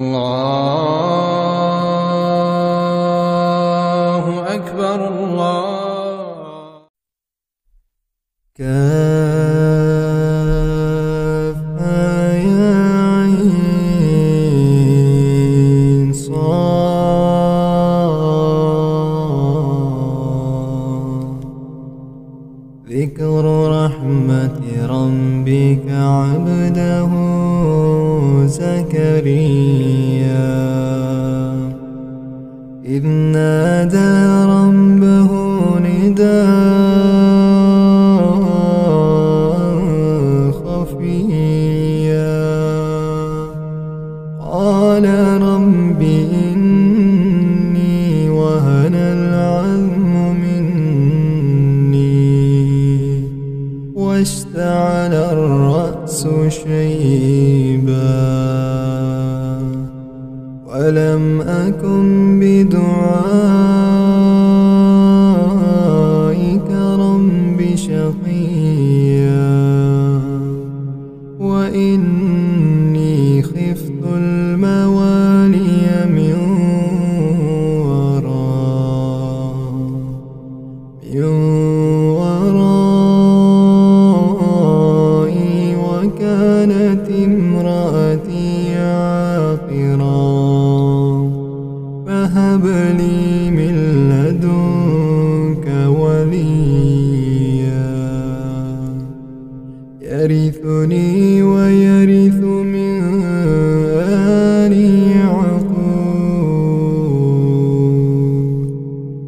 الله أكبر. الله كافها يا عين صاد ذكر رحمة ربك عبده زكريا إذ نادى ربه نداء خفيا قال رب إني وهن العظم مني واشتعل الرأس شيبا ولم أكن بدعائك رب شقيا وإني خفت الموالي من ورائي وكانت امرأتي عاقرا فهب لي من لدنك وليا يرثني ويرث من آل يعقوب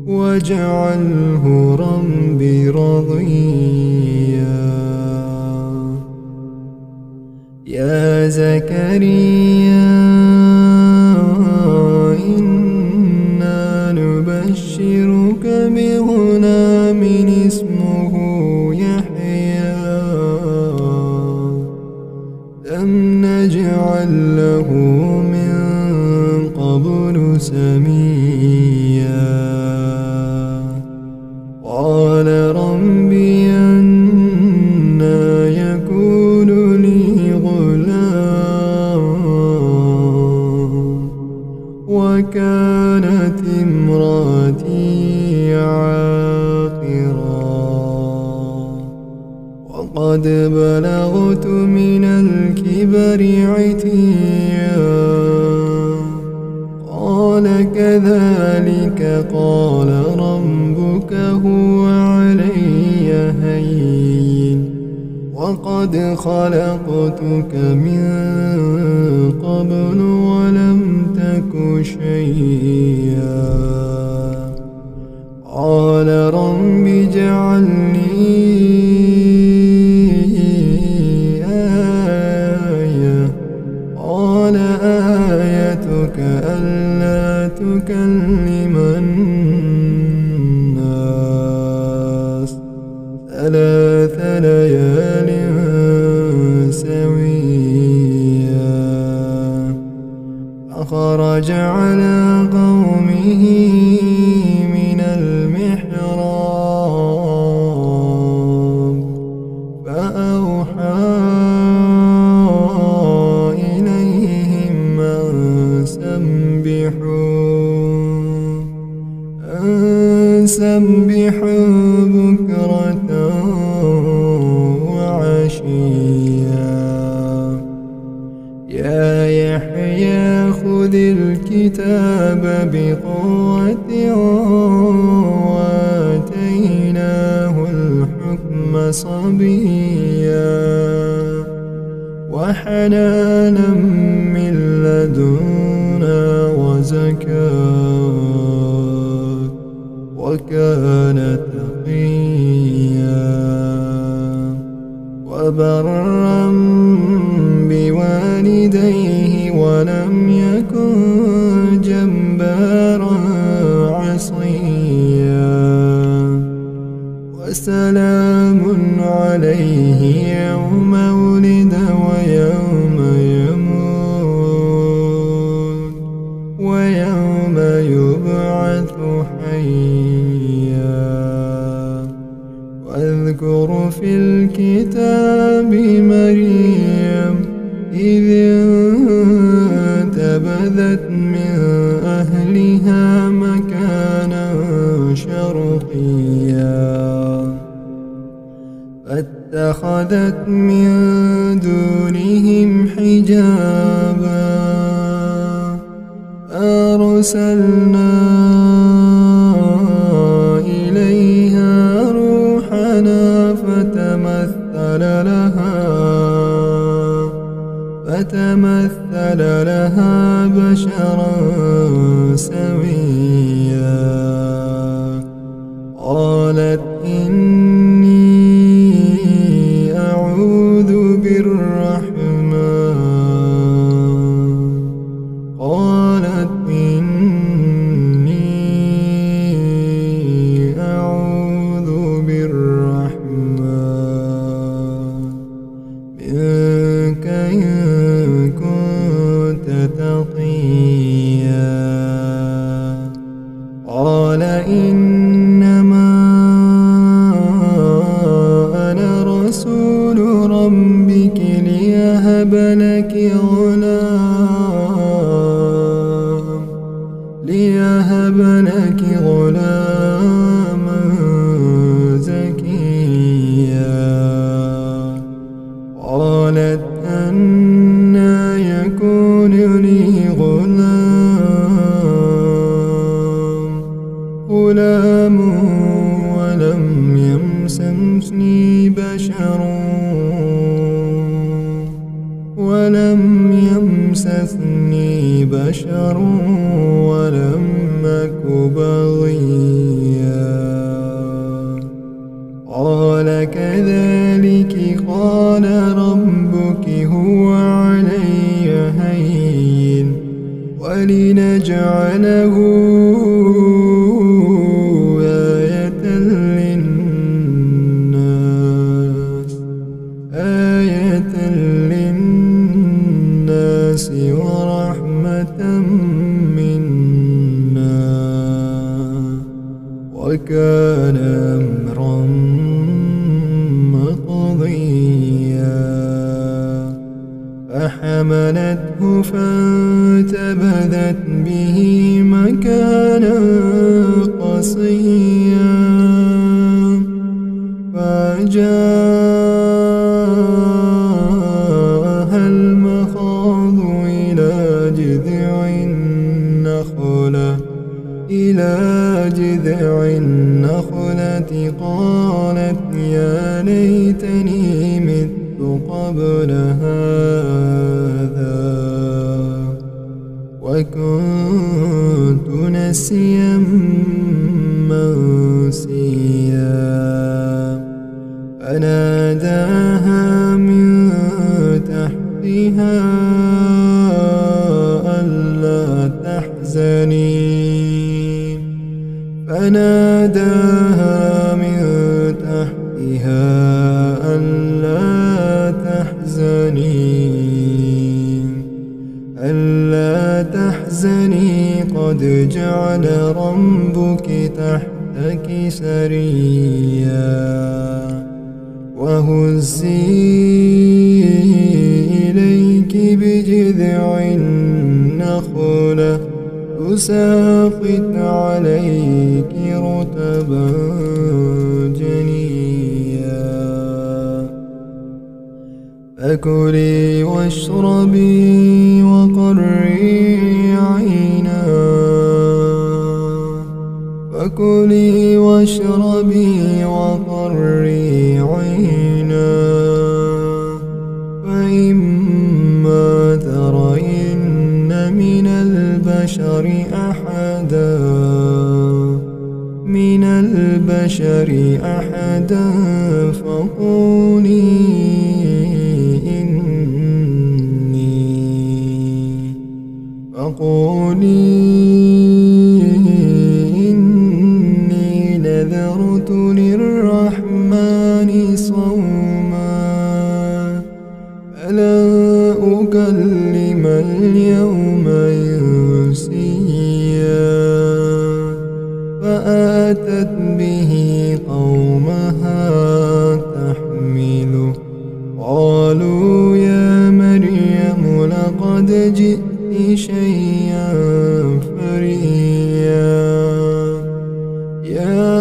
واجعله ربي رضيا يا زكريا إنا نبشرك بغلام اسمه يحيى لم نجعل له من قبل سميا قال ربي أنى يكون لي غلام وكانت امرأتي عاقرا وقد بلغت من الكبر عتيا قال كذلك قال ربك هو علي هين وقد خلقتك من قبل ولم تك شيئا قال رب اجعل لي آية قال آيتك ألا تكلم الناس 3 ليال سويا فخرج على قومه من المحراب فأوحى إليهم أن سبحوا بكرة وعشيا يا يحيى خذ الكتاب بقوة وآتيناه الحكم صبيا وحنانا من لدنا وزكاة وكان تقيا وبرا بوالديه ولم يكن جبارا عصيا وسلام عليه يوم ولد ويوم يموت ويوم يبعث حيا واذكر في الكتاب مريم إذ انتبذت فاتخذت من أهلها مكانا من دونهم حجابا أرسلنا إليها روحنا فتمثل لها بشرا سويا قالت إني أعوذ بالرحمن منك إن كنت تقيا قال إنما أنا رسول ربك ليهب لك غلاما زكيا قالت أنى يكون لي غلام ولم يمسسني بشر ولم أك بغيا قال كذلك قال ربك هو علي هين ولنجعله آية للناس ورحمة منا وكان أمرا مقضيا فحملته فانتبذت به مكانا قصيا فجاءها المخاض إلى جذع النخلة قالت يا ليتني مت قبل هذا وكنت نسيا منسيا فناداها من تحتها ألا تحزني ألا تحزني قد جعل ربك تحتك سريا وهزي إليك بجذع النخلة تساقط عليك رطبا جنيا فكلي واشربي وقري عينا فإما ترين من البشر أحدا فقولي إني نذرت للرحمن صوما فلا أكلم اليوم إنسيا فآتت به قومها تحمله قالوا يا مريم لقد جئت شيئا فريا يا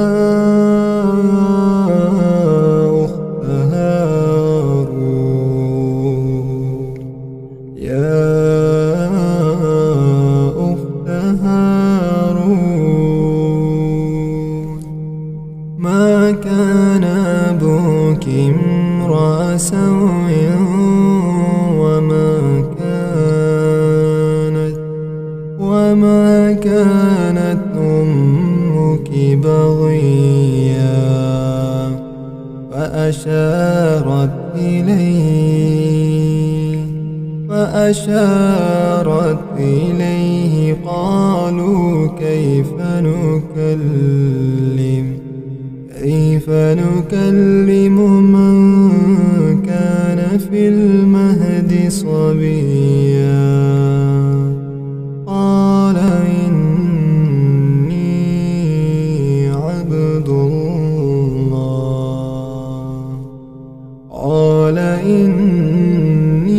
أخت هارون يا أخت هارون ما كان أبوك امرأ سوء وما كانت أمك بغيا فأشارت إليه قالوا كيف نكلم من كان في المهد صبيا قال إني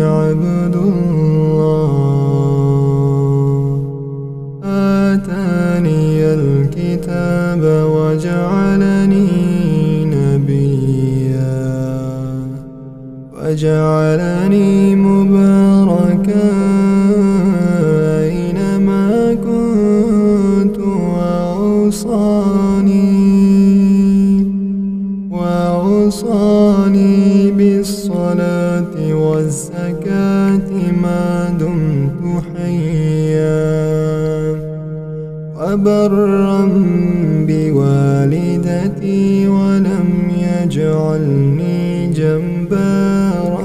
عبد الله آتاني الكتاب وجعلني نبيا وجعلني مباركا أينما كنت وأوصاني بالصلاة والزكاة ما دمت حيا وبرا بوالدتي ولم يجعلني جبارا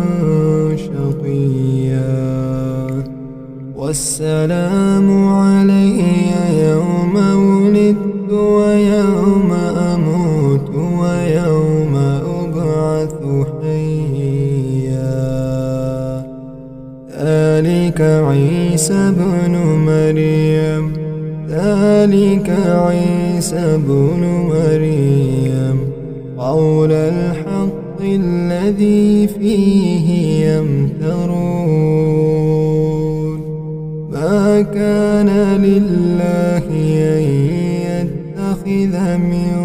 شقيا والسلام علي يوم ولدت ويوم أموت ويوم أبعث حيا ذلك عيسى بن مريم قول الحق الذي فيه يمترون ما كان لله أن يتخذ من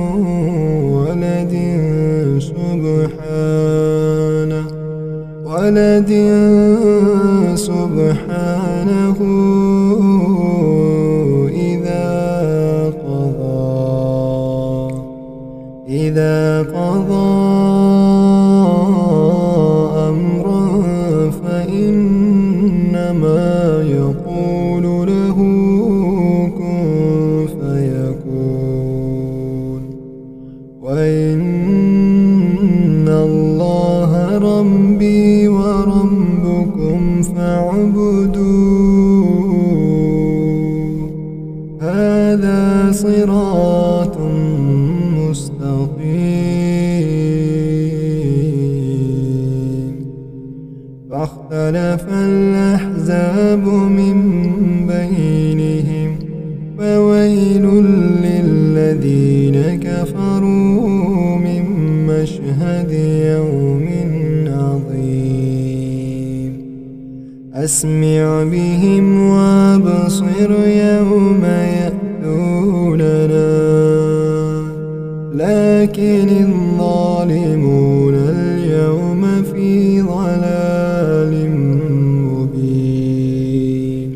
ولد سبحانه إذا قضى أمرا فإنما يقول له كن فيكون وإن الله ربي وربكم فاعبدوه هذا صراط مستقيم فاختلف الأحزاب من بينهم فويل للذين كفروا من مشهد يوم عظيم أسمع بهم وأبصر يوم يأتوننا لكن الظالمون اليوم في ضلال مبين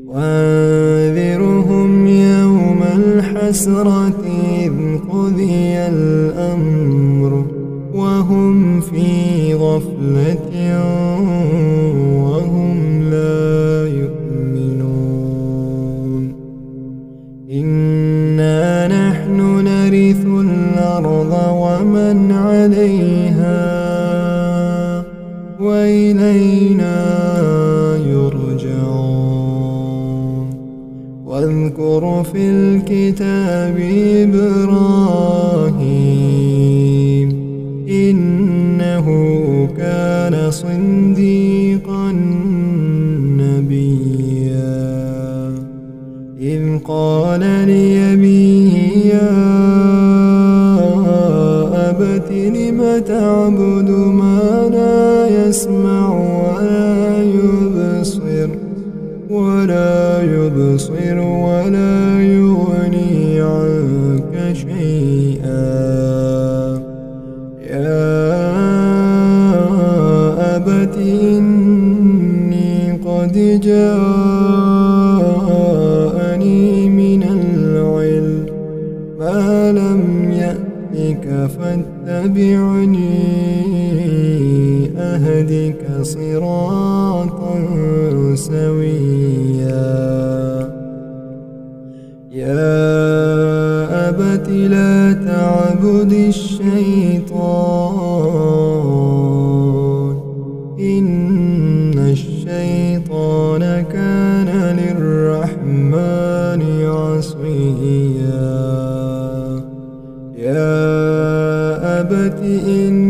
وأنذرهم يوم الحسرة إذ قضي الأمر وهم في غفلة وهم لا يؤمنون إنا نحن نرث الأرض ومن عليها وإلينا يرجعون واذكر في الكتاب إبراهيم إنه كان صديقا نبيا إذ قال لأبيه يا أبت لم تعبد ما لا يسمع ولا يبصر ولا يبصر ولا يغني عنك شيئا. يا أبت إني قد جاءني من العلم ما لم يأتك فاتبعني أهدك صراطا سويا. يا أبت لا تعبد الشيطان إن الشيطان كان للرحمن عصيا. يا أبت إني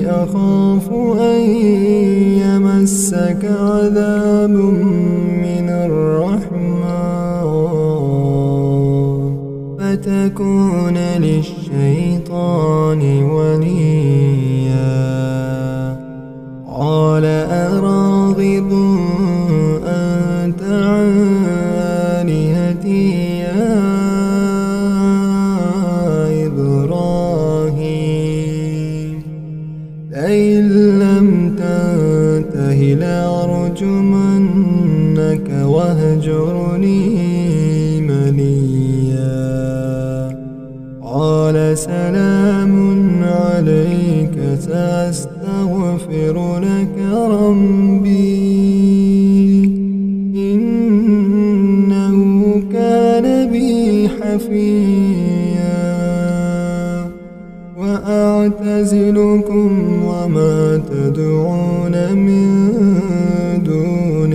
أخاف أن يمسك عذاب من الرحمن فتكون للشيطان وليا. قال أراغب أنت عن آلهتي يا إبراهيم لئن لم تنته لأرجمنك واهجرني مليا. قال سلام عليك سأستغفر لك ربي إنه كان بي حفيا. وأعتزلكم وما تدعون من دون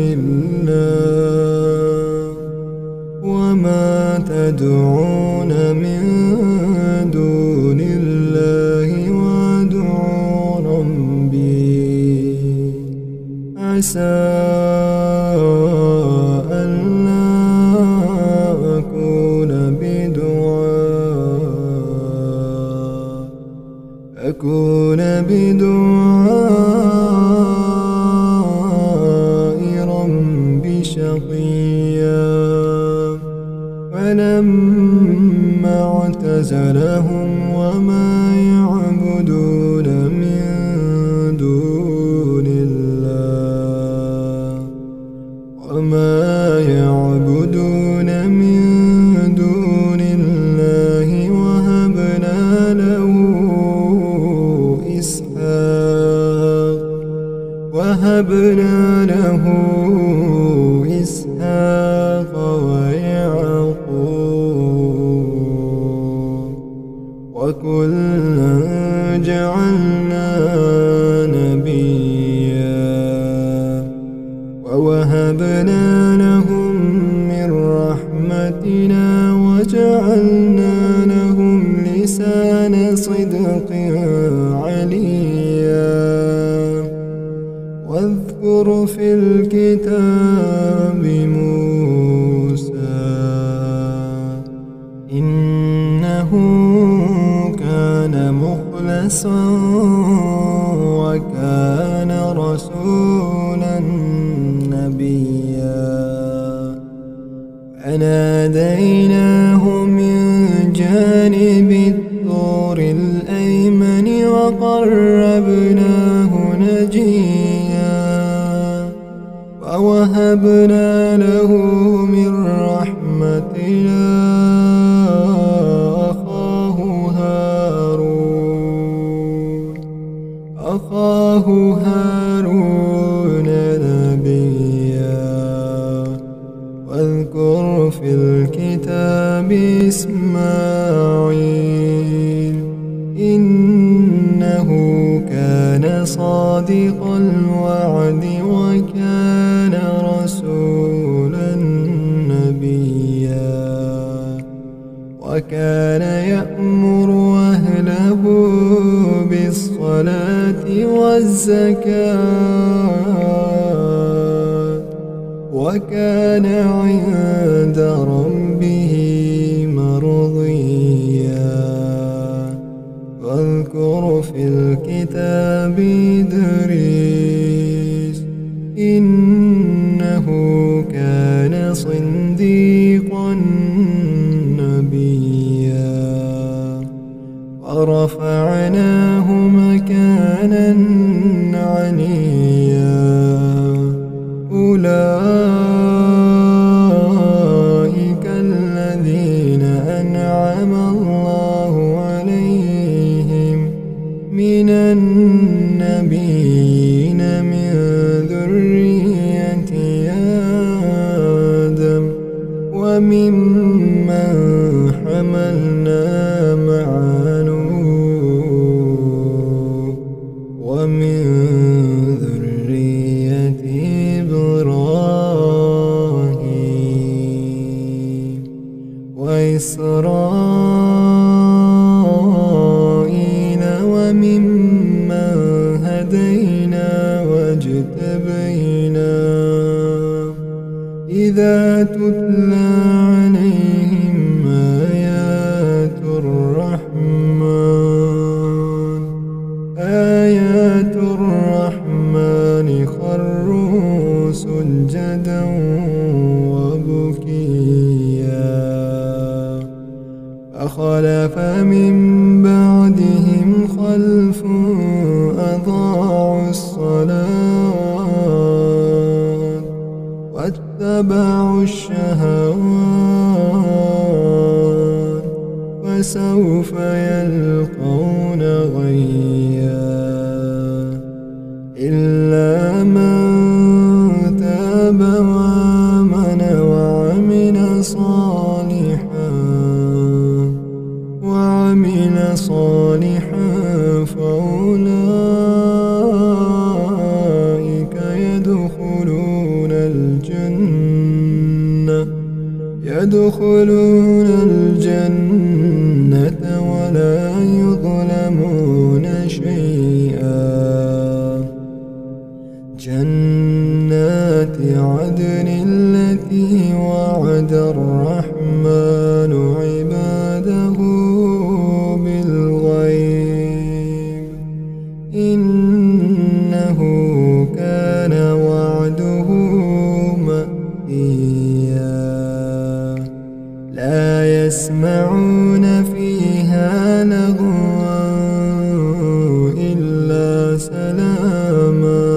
الله وأدعو ربي عسى ألا أكون بدعاء ربي شقيا. فلما اعتزلهم وما يعبدون من دون الله وهبنا له إسحاق ويعقوب وكلا جعلنا نبيا. ووهبنا لهم من رحمتنا وجعلنا لهم لسان صدق عليا. واذكر في الكتاب موسى إنه كان مخلصا وكان رسولا نبيا. فناديناه من جانب الطور الأيمن وقربناه نجيا. ووهبنا له من رحمتنا أخاه هارون نبيا. واذكر في الكتاب إسماعيل إنه كان صادق الوعد وكان رسولا نبيا. وكان يأمر أهله بالصلاة والزكاة وكان عند ربه مرضيا. واذكر في الكتاب إدريس إنه كان صديقا نبيا ورفعناه مكانا عليا أولئك الذين أنعم الله عليهم من النبيين من ذرية آدم وممن حملنا مع نوح ومن ذرية إبراهيم وإسرائيل وممن هدينا واجتبينا إذا تتلى عليهم آيات الرحمن خروا سجدا وبكيا فخلف من بعدهم خلف أضاعوا الصلاة واتبعوا الشهوات فسوف يلقون غيا إلا من تاب وآمن وعمل صالحا فأولئك يدخلون الجنة ولا يظلمون شيئا جنات عدن التي وعد الرحمن عباده بالغيب إنه كان وعده مأتيا لا يسمعون فيها لغوا إلا سلاما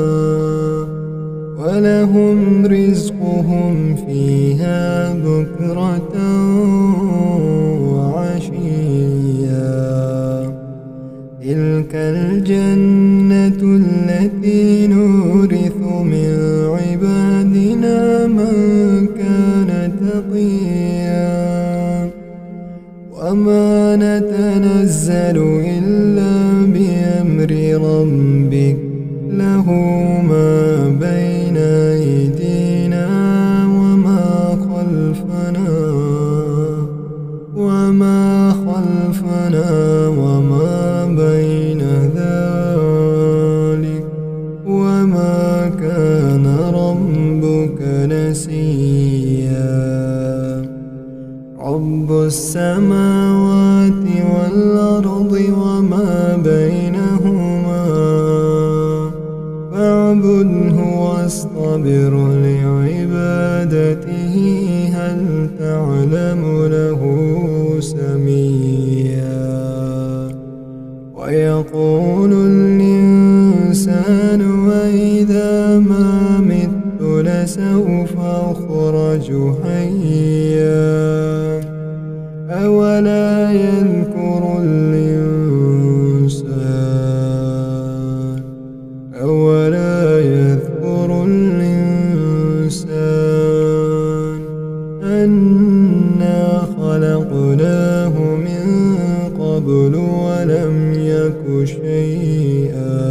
ولهم رزقهم فيها بكرة وعشيا تلك الجنة التي نورث من عبادنا من كان تقيا وما نتنزل إلا بأمر ربك له ما بين أيدينا وما خلفنا وما بين ذلك وما كان ربك نسيا رب السماوات والأرض وما بينهما فاعبده واصطبر لعبادته هل تعلم له سميا ويقول الإنسان وإذا ما مت لسوف أخرج حيا أولا يذكر الإنسان أنا خلقناه من قبل ولم يك شيئا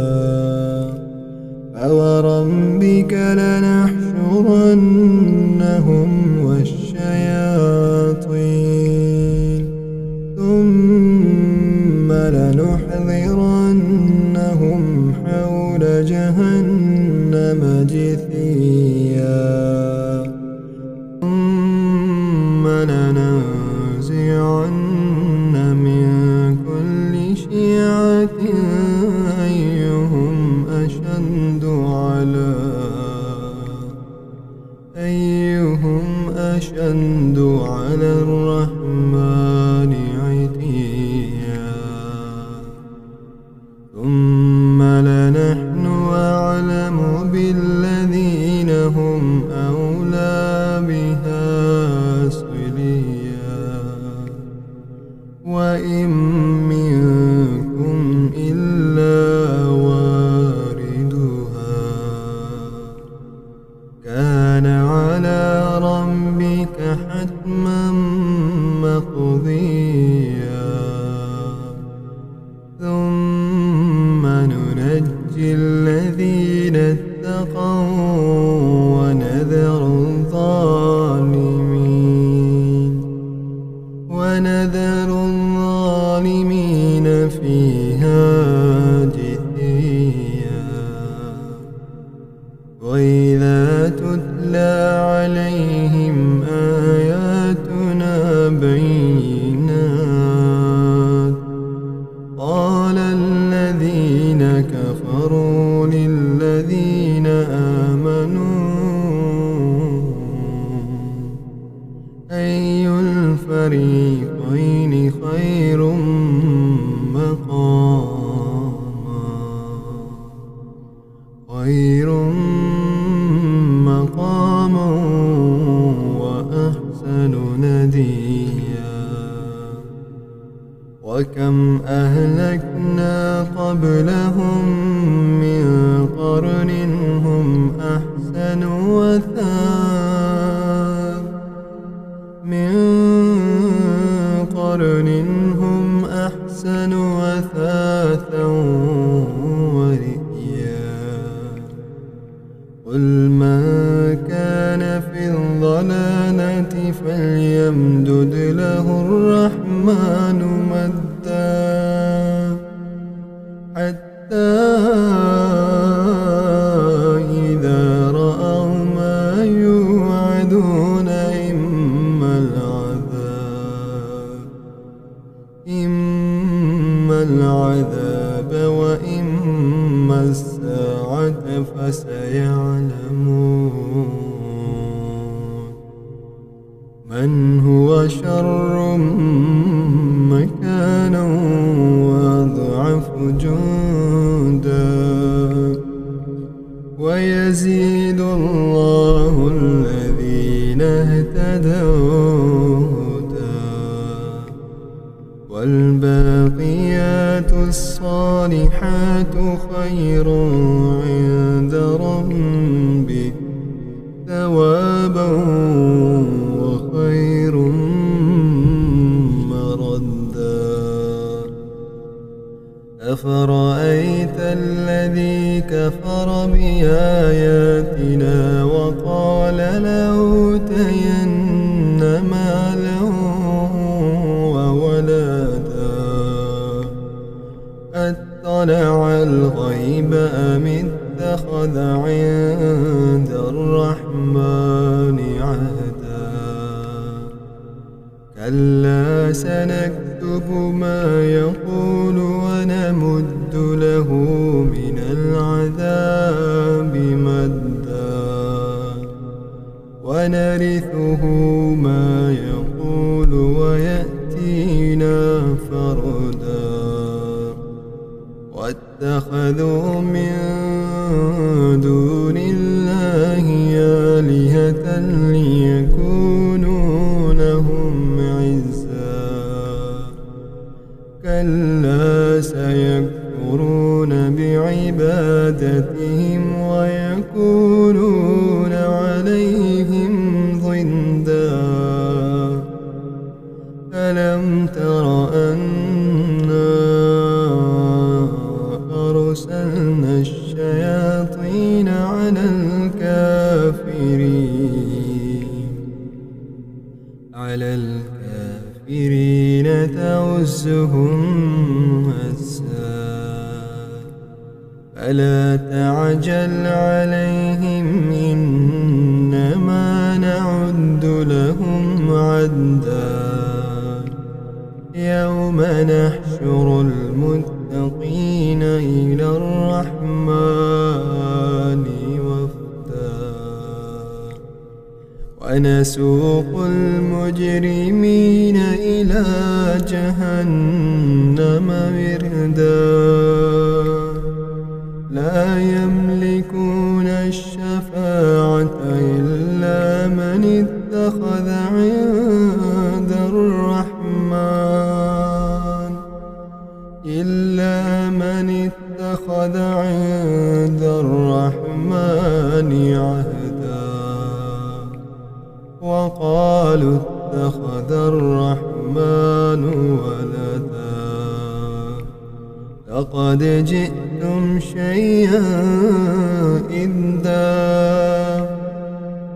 فوربك لنحشرنهم والشياطين ثم لنحضرنهم حول جهنم جثيا ثم لننزعن من كل شيعة أيهم أشد على بالذين هم أولى بها صليا وإن منكم إلا واردها كان على ربك حتما مقضيا ثم ننجي الذين اتقوا ونذر الظالمين فيها جثيا وإذا تتلى عليهم آياتنا بينات قال الذين كفروا للذين آمنوا أي الفريقين خير مقاما وأحسن نديا وكم أهلكنا قبلهم من قرن هم أحسن وثاثا ورئيا قل من كان في الضلالة فليمدد له الرحمن مدا حتى إذا رأوا ما يوعدون إما العذاب وإما الساعة فسيعلمون من هو شر مكانا وأضعف جندا ويزيد الله الذين اهتدوا والباقيات الصالحات خير عند ربك ثوابا وخير مردا أفرأيت الذي كفر بآياتنا وقال لأوتين مالا أطلع الغيب أم اتخذ عند الرحمن عهدا كلا سنكتب ما يقول ونمد له من العذاب مدا ونرثه ما يقول ويأتينا فردا واتخذوا من دون الله آلهة ليكونوا لهم عزا كلا سيكفرون بعبادتهم ويكونون عليهم ضدا ألم تر أرسلنا الشياطين على الكافرين تعزهم أزا فلا تعجل عليهم إنما نعد لهم عدا يوم نحشر المتقين إلى الرحمن وفدا ونسوق المجرمين إلى جهنم وردا لا يملكون الشفاعة إلا من اتخذ عند الرحمن عهدا وقالوا اتخذ الرحمن ولدا لقد جئتم شيئا إدا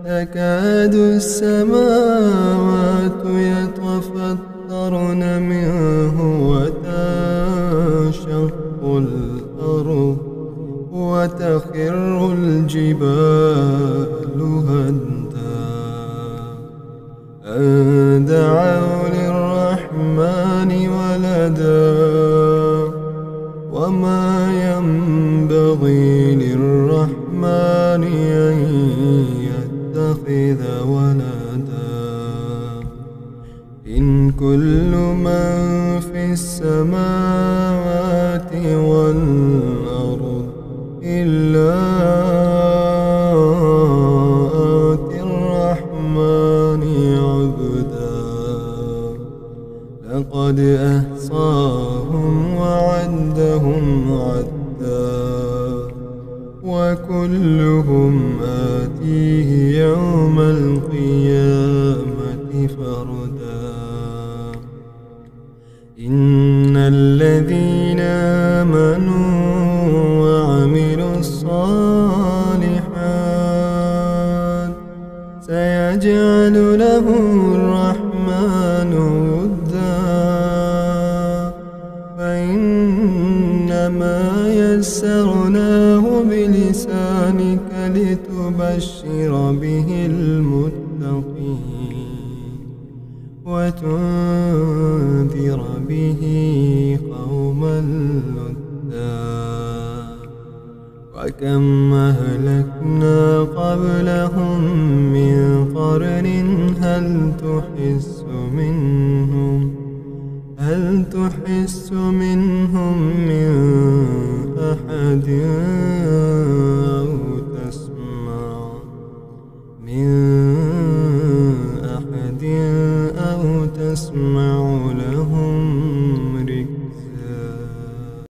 تكاد السماوات يتفطرن منه وتنشق الأرض وتخر الجبال هدا أن دعوا للرحمن ولدا وما ينبغي للرحمن أن يتخذ ولدا إن كل من في السماوات والأرض إلا آتي الرحمن عبدا لقد أحصاهم وعدهم عدا وكلهم آتيه يوم القيامة فردا إن الذين آمنوا وعملوا الصالحات سيجعل لهم الرحمن ودا فإنما يسرناه بلسانك لتبشر به المتقين وتنذر به قوما لدا وكم أهلكنا قبلهم من قرن هل تحس منهم من أحد